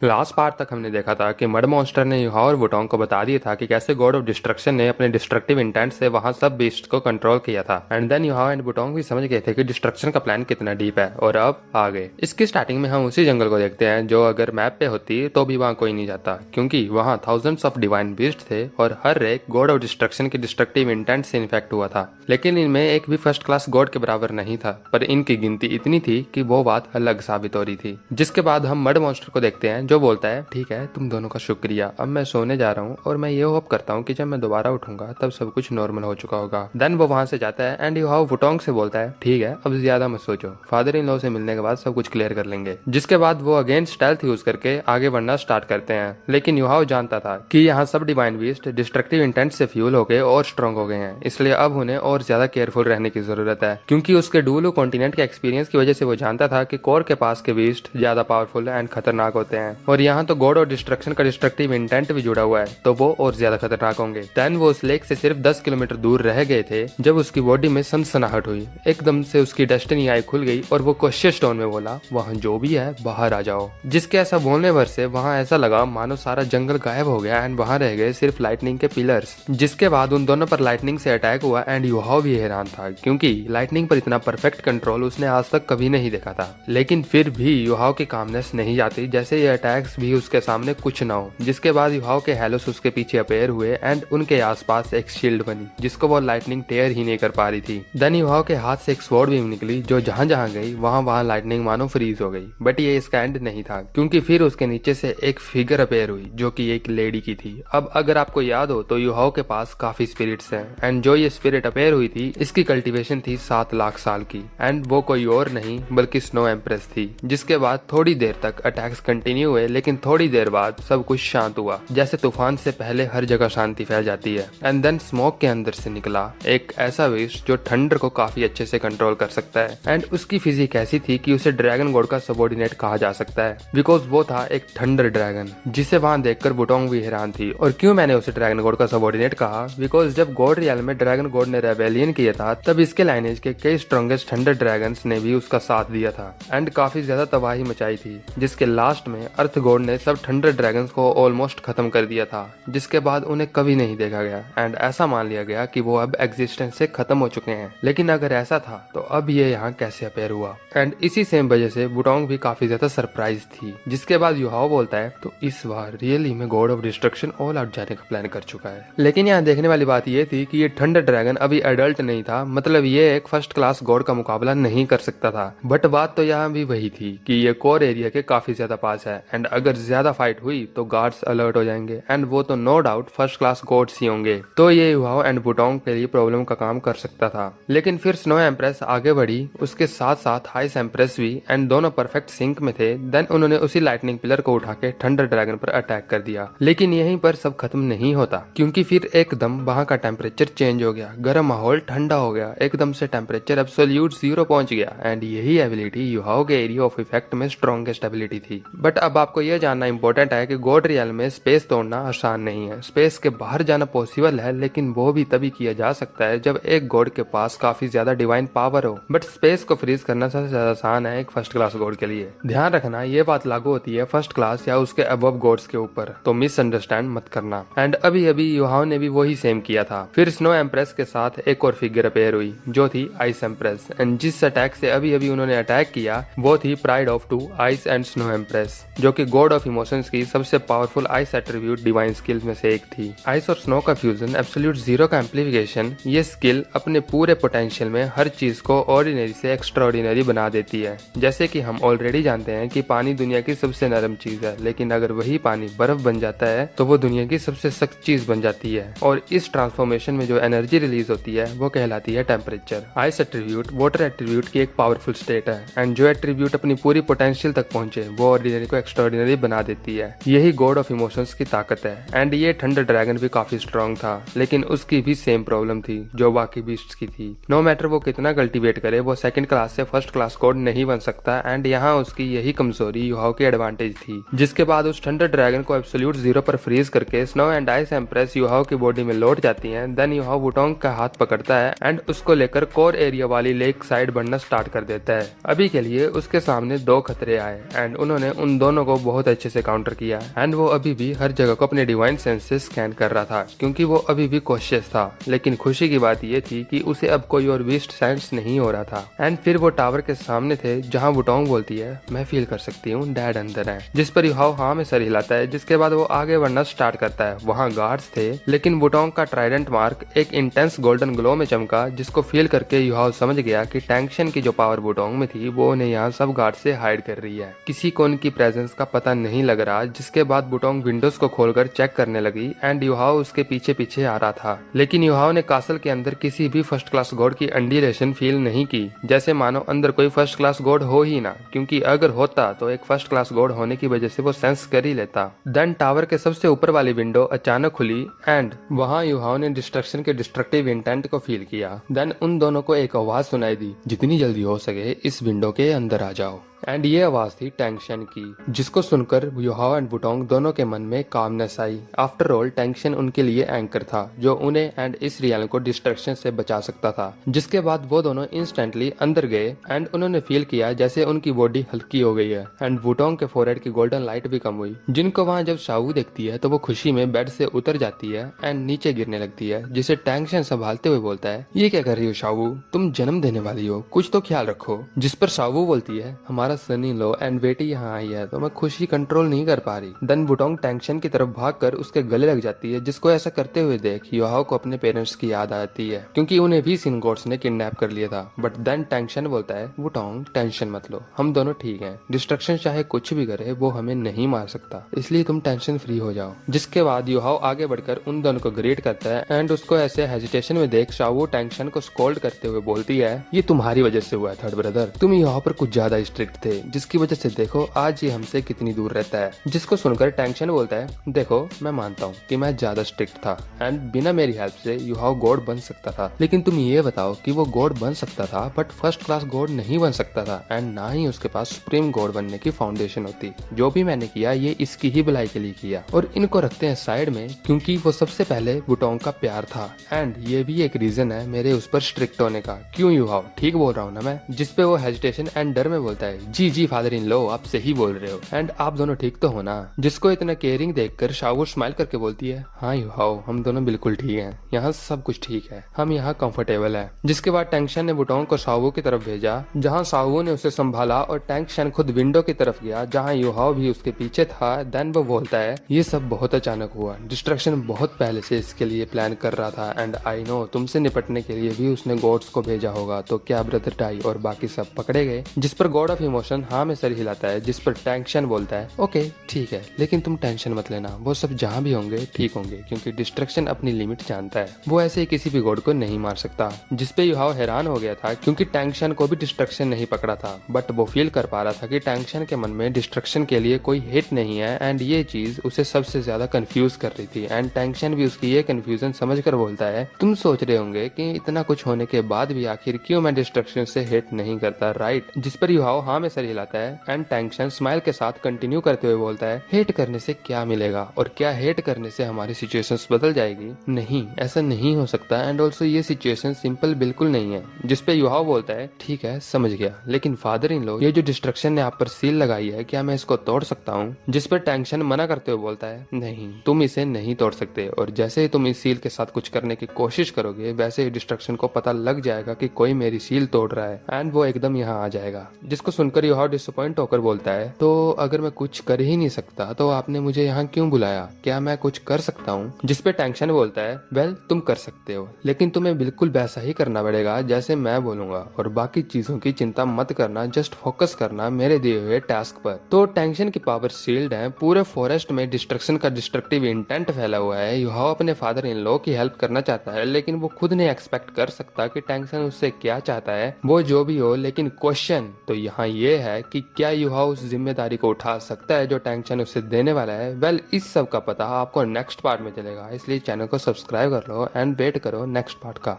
Last part तक हमने देखा था कि मड मॉन्स्टर ने युहा और वुटोंग को बता दिया था कि कैसे गॉड ऑफ डिस्ट्रक्शन ने अपने डिस्ट्रक्टिव इंटेंट से वहां सब बीस्ट को कंट्रोल किया था। एंड देन युहा एंड वुटोंग भी समझ गए थे कि डिस्ट्रक्शन का प्लान कितना डीप है और अब आ गए। इसकी स्टार्टिंग में हम उसी जंगल को देखते हैं जो अगर मैप पे होती तो भी वहाँ कोई नहीं जाता, क्योंकि वहाँ थाउजेंड्स ऑफ डिवाइन बीस्ट थे और हर एक गॉड ऑफ डिस्ट्रक्शन के डिस्ट्रक्टिव इंटेंट से इन्फेक्ट हुआ था। लेकिन इनमें एक भी फर्स्ट क्लास गॉड के बराबर नहीं था, पर इनकी गिनती इतनी थी कि वो बात अलग साबित हो रही थी। जिसके बाद हम मड मॉन्स्टर को देखते हैं जो बोलता है, ठीक है तुम दोनों का शुक्रिया, अब मैं सोने जा रहा हूँ और मैं ये होप करता हूँ कि जब मैं दोबारा उठूंगा तब सब कुछ नॉर्मल हो चुका होगा। देन वो वहां से जाता है एंड युहाओ वुटोंग से बोलता है, ठीक है अब ज्यादा मत सोचो, फादर इन लॉ से मिलने के बाद सब कुछ क्लियर कर लेंगे। जिसके बाद वो अगेन स्टेल्थ यूज करके आगे बढ़ना स्टार्ट करते हैं। लेकिन युहाओ जानता था कि यहाँ सब डिवाइन बीस्ट डिस्ट्रक्टिव इंटेंट से फ्यूल हो गए और स्ट्रॉन्ग हो गए हैं, इसलिए अब उन्हें और ज्यादा केयरफुल रहने की जरूरत है, क्योंकि उसके डूलू कॉन्टिनेंट के एक्सपीरियंस की वजह से वो जानता था कि कोर के पास के बीस्ट ज्यादा पावरफुल एंड खतरनाक होते हैं। और यहाँ तो गॉड और डिस्ट्रक्शन का डिस्ट्रक्टिव इंटेंट भी जुड़ा हुआ है, तो वो और ज्यादा खतरनाक होंगे। देन वो उस लेक से सिर्फ 10 किलोमीटर दूर रह गए थे जब उसकी बॉडी में सनसनाहट हुई। एकदम से उसकी डेस्टिनी आई खुल गई और वो क्वेश्चन टोन में बोला, वहाँ जो भी है बाहर आ जाओ। जिसके ऐसा बोलने भर से वहाँ ऐसा लगा मानो सारा जंगल गायब हो गया एंड वहाँ रह गए सिर्फ लाइटनिंग के पिलर्स। जिसके बाद उन दोनों पर लाइटनिंग से अटैक हुआ एंड युहाओ भी हैरान था, क्योंकि लाइटनिंग पर इतना परफेक्ट कंट्रोल उसने आज तक कभी नहीं देखा था। लेकिन फिर भी युहाओ की कामनेस नहीं जाती जैसे ये अटैक्स भी उसके सामने कुछ ना हो। जिसके बाद युहाओ के हेलोस उसके पीछे अपेयर हुए एंड उनके आसपास एक शील्ड बनी जिसको वो लाइटनिंग टेयर ही नहीं कर पा रही थी। देन युहाओ के हाथ से एक स्वॉर्ड बीम निकली जो जहां जहां गई वहां लाइटनिंग मानो फ्रीज हो गई। बट ये इसका एंड नहीं था, क्योंकि फिर उसके नीचे से एक फिगर अपेयर हुई जो कि एक लेडी की थी। अब अगर आपको याद हो तो युहाओ के पास काफी स्पिरिट्स हैं एंड जो ये स्पिरिट अपेयर हुई थी इसकी कल्टीवेशन थी 7 लाख साल की एंड वो कोई और नहीं बल्कि स्नो एम्प्रेस थी। जिसके बाद थोड़ी देर तक अटैक्स कंटिन्यू हुए, लेकिन थोड़ी देर बाद सब कुछ शांत हुआ, जैसे तूफान से पहले हर जगह शांति फैल जाती है। एंड देन स्मोक के अंदर से निकला एक ऐसा विश जो थंडर को काफी अच्छे से कंट्रोल कर सकता है एंड उसकी फिजिक ऐसी थी कि उसे ड्रैगन गॉड का सबॉर्डिनेट कहा जा सकता है, बिकॉज वो था एक थंडर ड्रैगन। जिसे वहां देखकर वुटोंग भी हैरान थी। और क्यों मैंने उसे ड्रैगन गॉड का सबॉर्डिनेट कहा, बिकॉज जब गॉड रियल में ड्रैगन गॉड ने रेबेलियन किया था तब इसके लाइनेज के कई स्ट्रॉन्गेस्ट थंडर ड्रैगन्स ने भी उसका साथ दिया था एंड काफी ज्यादा तबाही मचाई थी। जिसके लास्ट में अर्थ गॉड ने सब थंडर ड्रैगन्स को ऑलमोस्ट खत्म कर दिया था, जिसके बाद उन्हें कभी नहीं देखा गया एंड ऐसा मान लिया गया कि वो अब एग्जिस्टेंस से खत्म हो चुके हैं। लेकिन अगर ऐसा था तो अब ये यहाँ कैसे अपेयर हुआ। एंड इसी सेम वजह से वुटोंग भी काफी ज्यादा सरप्राइज थी। जिसके बाद युहाओ बोलता है, तो इस बार रियली में God of destruction all out जाने का प्लान कर चुका है। लेकिन यहाँ देखने वाली बात ये थी कि ये थंडर ड्रैगन अभी एडल्ट नहीं था, मतलब ये एक फर्स्ट क्लास गॉड का मुकाबला नहीं कर सकता था। बट बात तो यहाँ भी वही थी कि ये कोर एरिया के काफी ज्यादा पास है एंड अगर ज्यादा फाइट हुई तो गार्ड्स अलर्ट हो जाएंगे एंड वो तो no doubt first class gods ही होंगे। तो ये युहाओ एंड वुटोंग के लिए प्रॉब्लम का काम कर सकता था। लेकिन फिर स्नो एम्प्रेस आगे बढ़ी, उसके साथ साथ आइस एम्प्रेस भी, एंड दोनों परफेक्ट सिंक में थे। देन उन्होंने उसी लाइटनिंग पिलर को उठा के थंडर ड्रैगन पर अटैक कर दिया। लेकिन यहीं पर सब खत्म नहीं होता, क्योंकि फिर एकदम वहां का टेम्परेचर चेंज हो गया, गर्म माहौल ठंडा हो गया, एकदम से टेम्परेचर एब्सोल्यूट 0 पहुंच गया एंड यही एबिलिटी युहाओ के एरिया ऑफ इफेक्ट में स्ट्रॉन्गेस्ट एबिलिटी थी। बट अब आपको यह जानना इंपॉर्टेंट है कि गॉड रियल में स्पेस तोड़ना आसान नहीं है। स्पेस के बाहर जाना पॉसिबल है, लेकिन वो भी तभी किया जा सकता है जब एक गॉड के पास काफी ज्यादा डिवाइन पावर हो। बट स्पेस को फ्रीज करना सबसे ज्यादा आसान है एक फर्स्ट क्लास गॉड के लिए। ध्यान रखना ये बात लागू होती है फर्स्ट क्लास या उसके अबव गॉड्स के ऊपर, तो मिसअंडरस्टैंड मत करना। एंड अभी अभी युहाओ ने भी वही सेम किया था। फिर स्नो एम्प्रेस के साथ एक और फिगर अपेयर हुई जो थी आइस एम्प्रेस एंड जिस अटैक से अभी अभी उन्होंने अटैक किया वो थी pride of 2 ice and snow empress, जो कि गॉड ऑफ इमोशंस की सबसे powerful ice attribute divine skills में से एक थी। आइस और स्नो का फ्यूजन, एब्सोल्यूट जीरो का एम्प्लीफिकेशन, ये स्किल अपने पूरे पोटेंशियल में हर चीज को ऑर्डिनरी से एक्स्ट्राऑर्डिनरी बना देती है। जैसे कि हम ऑलरेडी जानते हैं कि पानी दुनिया की सबसे नरम चीज है, लेकिन अगर वही पानी बर्फ बन जाता है तो वो दुनिया की सबसे सख्त चीज बन जाती है। और इस ट्रांसफॉर्मेशन में जो एनर्जी रिलीज होती है वो कहलाती है temperature. Ice attribute water attribute की एक पावरफुल स्टेट है एंड जो एट्रीब्यूट अपनी पूरी पोटेंशियल तक पहुंचे वो ऑर्डिनरी को एक्स्ट्राऑर्डिनरी बना देती है। यही गॉड ऑफ इमोशंस की ताकत है। एंड ये थंडर ड्रैगन भी काफी स्ट्रॉन्ग था, लेकिन उसकी भी सेम प्रॉब्लम थी जो बाकी बीस्ट्स की थी। नो मैटर वो कितना कल्टीवेट करे, वो सेकंड क्लास से फर्स्ट क्लास गॉड नहीं बन सकता एंड यहाँ उसकी यही कमजोरी युहाओ की एडवांटेज थी। जिसके बाद उस थंडर ड्रैगन को एब्सोल्यूट 0 पर फ्रीज करके snow and ice empress Yuhao की बॉडी में लौट जाती हैं। देन युहाओ वुटोंग का हाथ पकड़ता है एंड उसको लेकर कोर एरिया वाली लेक साइड बढ़ना स्टार्ट कर देता है। अभी के लिए उसके सामने 2 खतरे आए एंड उन्होंने उन दोनों को बहुत अच्छे से काउंटर किया एंड वो अभी भी हर जगह को अपने डिवाइन सेंस से स्कैन कर रहा था क्योंकि वो अभी भी कॉशियस था। लेकिन खुशी की बात ये थी कि उसे अब कोई और बीस्ट सेंस नहीं हो रहा था। एंड फिर वो टावर के सामने थे जहाँ वुटोंग बोलती है, मैं फील कर सकती हूँ डैड अंदर है, जिस पर युहाओ हाँ में सर हिलाता है। जिसके बाद वो आगे बढ़ना स्टार्ट करता है। वहाँ गार्ड्स थे लेकिन वुटोंग का ट्राइडेंट मार्क एक इंटेंस गोल्डन ग्लो में चमका, जिसको फील करके युहाओ समझ गया कि टैंक्शन की जो पावर वुटोंग में थी वो उन्हें यहाँ सब गार्ड से हाइड कर रही है। किसी को उनकी प्रेजेंस का पता नहीं लग रहा। जिसके बाद वुटोंग विंडोज को खोलकर चेक करने लगी एंड युहाओ उसके पीछे पीछे आ रहा था। लेकिन युहाओ ने कासल के अंदर किसी भी फर्स्ट क्लास गॉड की अंडीलेशन फील नहीं की, जैसे मानो अंदर कोई फर्स्ट क्लास गॉड हो ही ना, क्योंकि अगर होता तो एक फर्स्ट क्लास गॉड होने की वजह से वो सेंस कर ही लेता। देन टावर के सबसे ऊपर वाली विंडो अचानक खुली एंड वहाँ युहाओ ने डिस्ट्रक्शन के डिस्ट्रक्टिव इंटेंट को फील किया। देन उन दोनों को एक आवाज सुनाई दी, जितनी जल्दी हो सके इस विंडो के अंदर आ जाओ। एंड ये आवाज थी टैंक्शन की, जिसको सुनकर युहाओ एंड वुटोंग दोनों के मन में कामनेस आई। आफ्टर ऑल टैंक्शन उनके लिए एंकर था जो उन्हें एंड इस रियल को डिस्ट्रक्शन से बचा सकता था। जिसके बाद वो दोनों इंस्टेंटली अंदर गए एंड उन्होंने फील किया जैसे उनकी बॉडी हल्की हो गई है एंड वुटोंग के फोरहेड की गोल्डन लाइट भी कम हुई। जिनको वहाँ जब शावू देखती है तो वो खुशी में बेड से उतर जाती है एंड नीचे गिरने लगती है, जिसे टैंक्शन संभालते हुए बोलता है, ये क्या कर रही हो शावू, तुम जन्म देने वाली हो, कुछ तो ख्याल रखो। जिस पर शावू बोलती है, हमारा सन इन लॉ एंड बेटी यहाँ आई है तो मैं खुशी कंट्रोल नहीं कर पा रही। देन वुटोंग टैंक्शन की तरफ भागकर उसके गले लग जाती है, जिसको ऐसा करते हुए देख युहाओ को अपने पेरेंट्स की याद आती है क्योंकि उन्हें भी सिन गॉड्स ने किडनैप कर लिया था। बट देन टैंक्शन बोलता है, वुटोंग टेंशन मत लो, हम दोनों ठीक हैं, डिस्ट्रक्शन चाहे कुछ भी करे वो हमें नहीं मार सकता, इसलिए तुम टेंशन फ्री हो जाओ। जिसके बाद युहाओ आगे बढ़कर उन दोनों को ग्रेट करता है एंड उसको ऐसे हेजिटेशन में देख शावू टैंक्शन को स्कोल्ड करते हुए बोलती है, ये तुम्हारी वजह से हुआ है थर्ड ब्रदर, तुम यहाँ पर कुछ ज्यादा स्ट्रिक्ट थे, जिसकी वजह से देखो आज ये हमसे कितनी दूर रहता है। जिसको सुनकर टैंक्शन बोलता है, देखो मैं मानता हूँ कि मैं ज्यादा स्ट्रिक्ट था एंड बिना मेरी हेल्प से युहाओ गॉड बन सकता था, लेकिन तुम ये बताओ कि वो गॉड बन सकता था बट फर्स्ट क्लास गॉड नहीं बन सकता था एंड ना ही उसके पास सुप्रीम गॉड बनने की फाउंडेशन होती। जो भी मैंने किया ये इसकी ही भलाई के लिए किया और इनको रखते हैं साइड में क्योंकि वो सबसे पहले वुटोंग का प्यार था एंड ये भी एक रीजन है मेरे उस पर स्ट्रिक्ट होने का। क्यों युहाओ, ठीक बोल रहा हूँ ना मैं? जिसपे वो हेजिटेशन एंड डर में बोलता है, जी जी फादर इन लॉ, आप सही बोल रहे हो एंड आप दोनों ठीक तो हो ना? जिसको इतना केयरिंग देखकर शावू स्माइल करके बोलती है, हाँ युहाओ हम दोनों बिल्कुल ठीक हैं, यहाँ सब कुछ ठीक है, हम यहाँ कंफर्टेबल है। जिसके बाद टैंक्शन ने वुटोंग को शावू की तरफ भेजा जहाँ शावू ने उसे संभाला और टैंक्शन खुद विंडो की तरफ गया जहाँ युहाओ भी उसके पीछे था। देन वो बोलता है, ये सब बहुत अचानक हुआ, डिस्ट्रक्शन बहुत पहले से इसके लिए प्लान कर रहा था एंड आई नो तुमसे निपटने के लिए भी उसने गॉड्स को भेजा होगा, तो क्या ब्रदर टाई और बाकी सब पकड़े गए? जिस पर गॉड ऑफ इमोशन हाँ में सर हिलाता है। जिस पर टैंक्शन बोलता है, ओके ठीक है, लेकिन तुम टेंशन मत लेना, वो सब जहाँ भी होंगे ठीक होंगे क्योंकि डिस्ट्रक्शन अपनी लिमिट जानता है, वो ऐसे ही किसी भी गॉड को नहीं मार सकता। जिसपे युहाओ हैरान हो गया था क्योंकि टैंक्शन को भी डिस्ट्रक्शन नहीं पकड़ा था, बट वो फील कर पा रहा था कि टैंक्शन के मन में डिस्ट्रक्शन के लिए कोई हेट नहीं है एंड ये चीज उसे सबसे ज्यादा कंफ्यूज कर रही थी। एंड टैंक्शन भी उसकी ये कंफ्यूजन समझकर बोलता है, तुम सोच रहे होंगे कि इतना कुछ होने के बाद भी आखिर क्यों मैं डिस्ट्रक्शन से हेट नहीं करता, राइट? जिस पर युहाओ हाँ में सर हिलाता है एंड टैंक्शन स्माइल के साथ कंटिन्यू करते हुए बोलता है, हेट करने से क्या मिलेगा और क्या हेट करने से हमारी सिचुएशंस बदल जाएगी? नहीं, ऐसा नहीं हो सकता एंड ऑल्सो ये सिचुएशन सिंपल बिल्कुल नहीं है। जिस पे युहाओ बोलता है, ठीक है समझ गया, लेकिन फादर इन लॉ ये जो डिस्ट्रक्शन ने आप पर सील लगाई है क्या मैं इसको तोड़ सकता हूँ? जिस पर टैंक्शन मना करते हुए बोलता है, नहीं तुम इसे नहीं तोड़ सकते और जैसे ही तुम इस सील के साथ कुछ करने की कोशिश करोगे वैसे ही डिस्ट्रक्शन को पता लग जाएगा कि कोई मेरी सील तोड़ रहा है एंड वो एकदम यहाँ आ जाएगा। जिसको सुनकर युहाओ डिसअपॉइंट होकर बोलता है, तो अगर मैं कुछ कर ही नहीं सकता तो आपने मुझे यहाँ क्यों बुलाया, क्या मैं कुछ कर सकता हूँ? जिस पे टैंक्शन बोलता है, वेल तुम कर सकते हो लेकिन तुम्हें बिल्कुल वैसा ही करना पड़ेगा जैसे मैं बोलूंगा और बाकी चीजों की चिंता मत करना, जस्ट फोकस करना मेरे दिए हुए टास्क पर। तो टैंक्शन की पावर शील्ड है, पूरे फॉरेस्ट में डिस्ट्रक्शन का डिस्ट्रक्टिव इंटेंट फैला हुआ है। युहाओ अपने फादर इन लॉ की हेल्प करना चाहता है लेकिन वो खुद नहीं एक्सपेक्ट कर सकता कि टैंक्शन उससे क्या चाहता है। वो जो भी हो, लेकिन क्वेश्चन तो यहाँ ये है कि क्या युहाओ उस जिम्मेदारी को उठा सकता है जो टैंक्शन उससे देने वाला है? वेल इस सब का पता आपको नेक्स्ट पार्ट में चलेगा, इसलिए चैनल को सब्सक्राइब कर लो एंड वेट करो नेक्स्ट पार्ट का।